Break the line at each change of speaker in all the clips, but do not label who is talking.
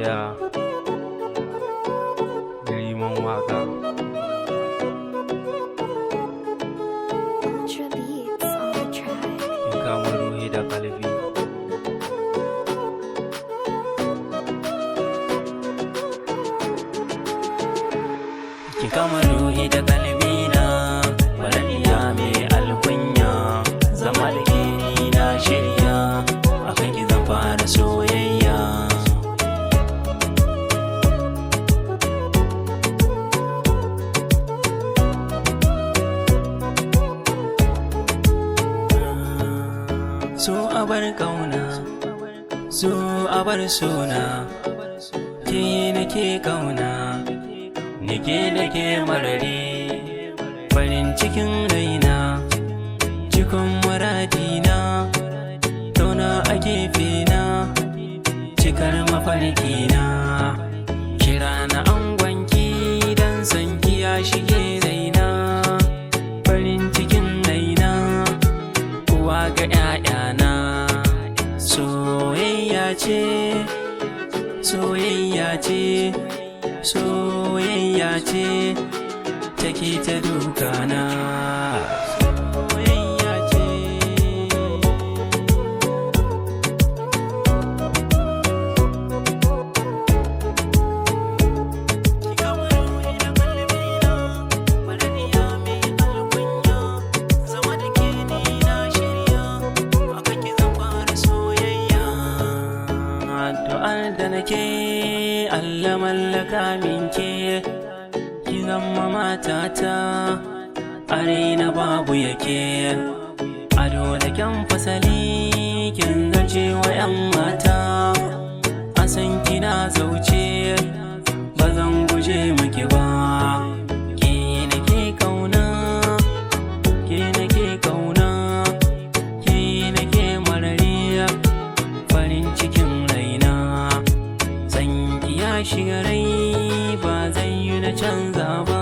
Yeah, Liman Waka.
Ultra beats on the track.
In kama ruhi da kalbi. Kin kama ruhi da kalbi na, walaliya mai alkunya. Zama da ke ni na shirya, akan ki zan fara soyayya. So abar kauna, so abar sona, ke nake kauna, nake marari, farin cikin raina, cikon muradina, tauna a gefena, cikar mafarkina, kira na angwanki dan sanki ya shige raina, farin cikin raina, uwa ga 'ya'yana. Soyayya ce, soyayya ce, soyayya ce, take ta dukana. Soyayya ce. Ki kama ruhi da kalbina, walaliya mai alkunya. Zama da ke ni na shirya, akan ki zan fara soyayya. Addu'ar da nake Allah mallaka minke, ki zama matata, a raina babu yake. Ado da kyan fasali, kin zarce wa 'yan mata, a san kina zauce, ba zan guje miki ba. Ke nake kauna, ke nake kauna, ke nake marari, farin cikin raina. Sanki ya shiga rai, ba zan yi na canza ba,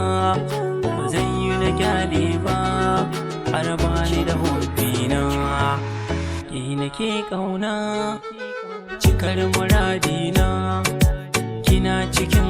ba zan yi na kyale ba, har ba ni da hobbina. Ki nake kauna, cikar muradina, kina cikin